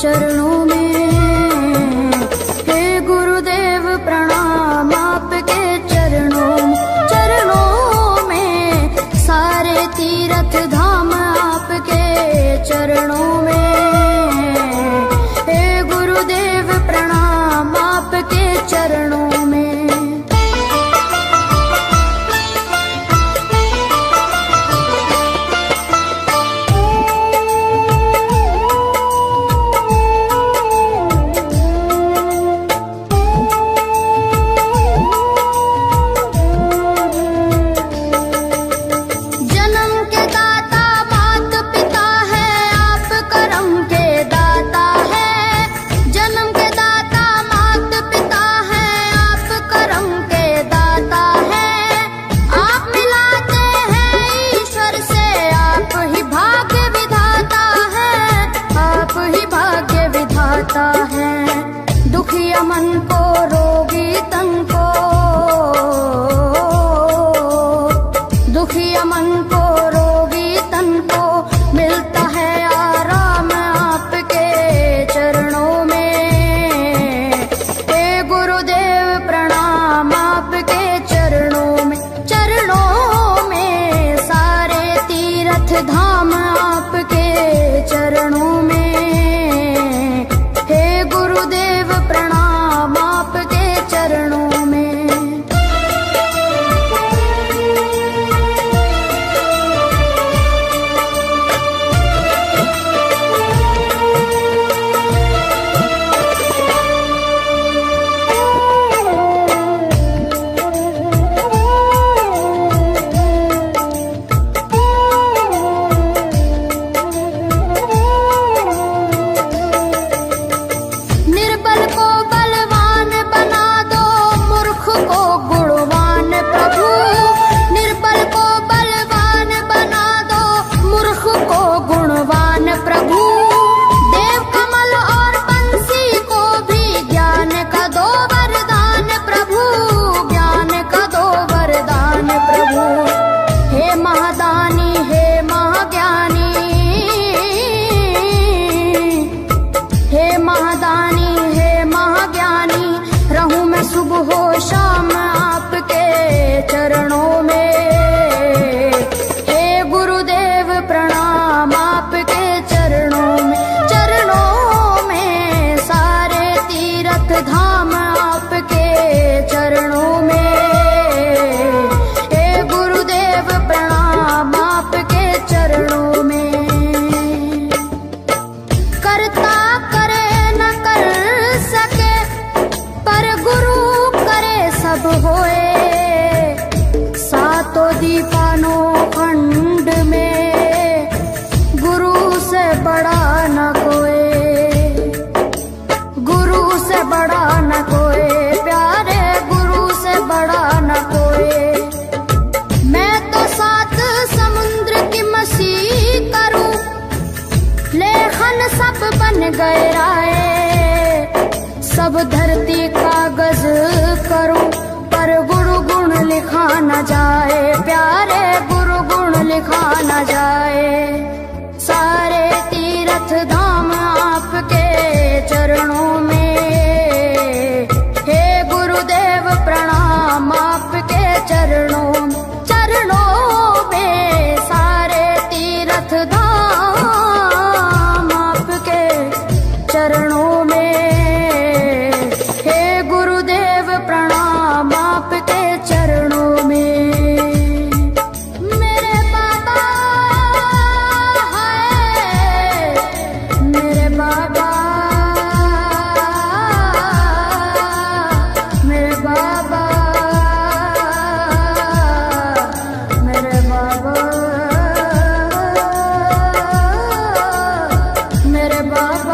चरणों में। हे गुरुदेव प्रणाम आपके चरणों में, सारे तीर्थ धाम आपके चरणों में। हे गुरुदेव प्रणाम आपके चरणों में। दुखिया मन को, रोगी तन को, दुखिया मन को, रोगी तन को मिलता है आराम आपके चरणों में। हे गुरुदेव प्रणाम आपके चरणों में, सारे तीर्थ धाम आपके चरणों में। हे गुरुदेव प्रणाम आपके चरणों में। सुबह हो शाम आपके चरणों में। हे गुरुदेव प्रणाम आपके चरणों में, सारे तीर्थ धाम आपके चरणों में। हे गुरुदेव प्रणाम आपके चरणों में। करता करे न कर सके, पर गुरु करे सब होए। सातों दीपानों खंड में गुरु से बड़ा न कोई, गुरु से बड़ा न कोई, प्यारे गुरु से बड़ा न कोई। मैं तो सात समुद्र की मसीह करूं, लेखन सब बन गए राय। सब धरती कागज करूं, पर गुरु गुण लिखा न जाए, प्यारे गुरु गुण लिखा न जाए। सारे तीर्थ धाम आपके चरणों में। हे गुरुदेव प्रणाम आपके चरणों में, सारे तीर्थ धाम आपके चरणों में। प्रणाम आपके चरणों में। मेरे बाबा है, मेरे बाबा, मेरे बाबा, मेरे बाबा, मेरे बाबा।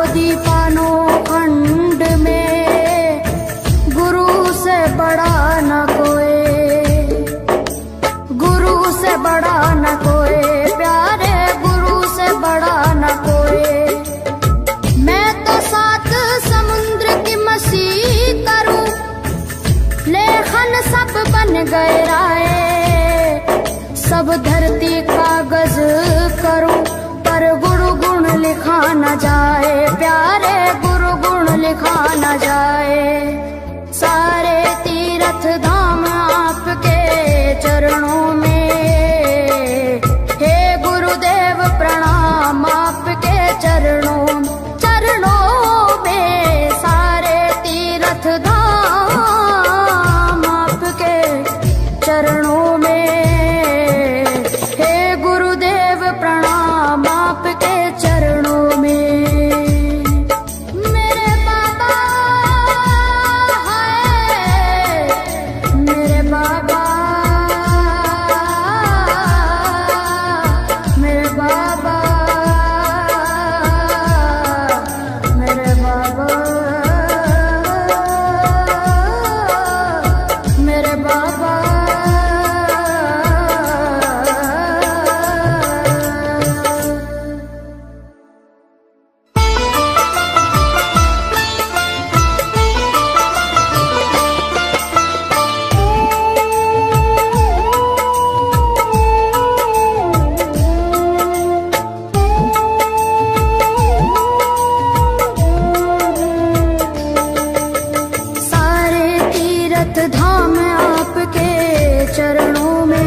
दीपानो खंड में, गुरु से बड़ा न कोई, गुरु से बड़ा न कोई, प्यारे गुरु से बड़ा न कोई। मैं तो सात समुद्र की मसीह करूं, लेखन सब बन गए राय, सब धरती कागज करूं, पर गुरु गुण लिखा न जाए, प्यारे गुरु गुण लिखा न जाए। सारे तीर्थ धाम आपके चरणों में, हे गुरुदेव प्रणाम आपके चरणों, चरणों में। सारे तीर्थ धाम आपके चरणों में, चरणों में। मेरे बाबा है, मेरे बाबा, मेरे बाबा, मेरे बाबा, मेरे बाबा। धाम आपके चरणों में,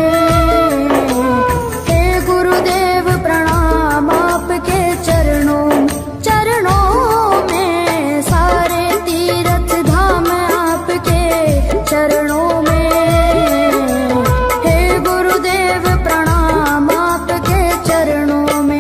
हे गुरुदेव प्रणाम आपके चरणों, चरणों में। सारे तीर्थ धाम आपके चरणों में, हे गुरुदेव प्रणाम आपके चरणों में।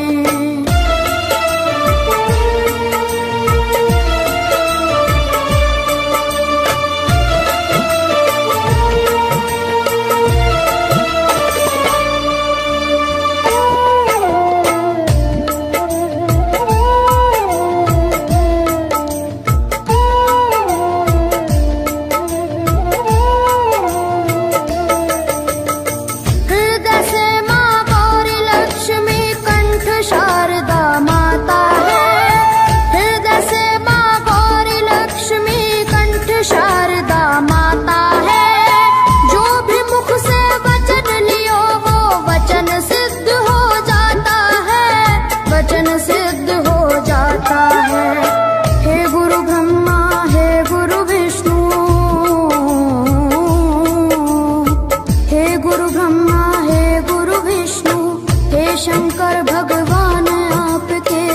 शंकर भगवान आपके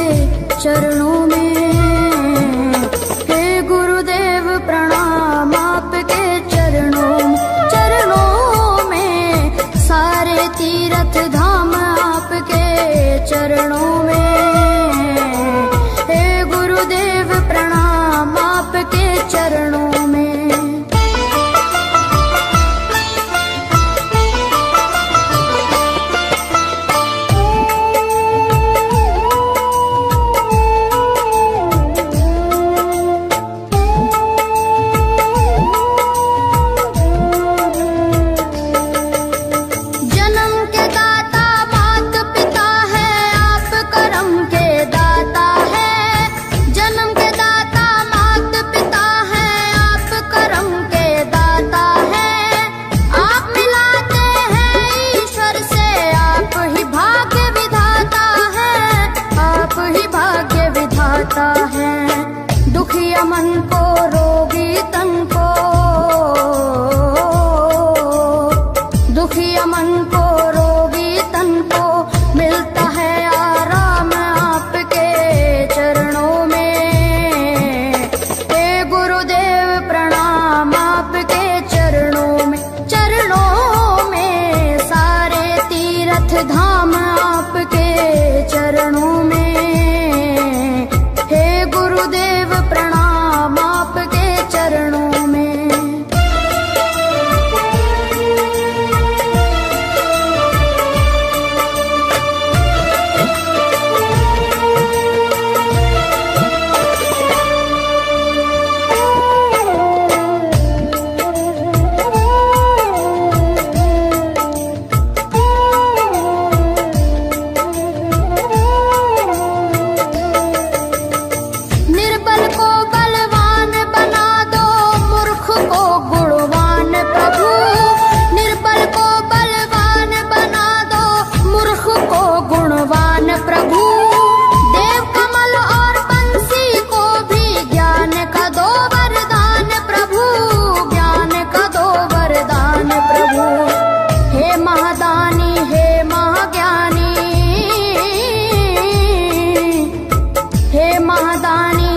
चरणों में, हे गुरुदेव प्रणाम आपके चरणों, चरणों में। सारे तीर्थ धाम आपके चरणों में, हे गुरुदेव प्रणाम आपके चरणों में। दुखिया मन को रोगी तन को, दुखिया मन को रोगी तन को, मिलता है आराम आपके चरणों में, हे गुरुदेव प्रणाम आपके चरणों में, चरणों में। सारे तीर्थ धाम आपके चरणों में, हे जाने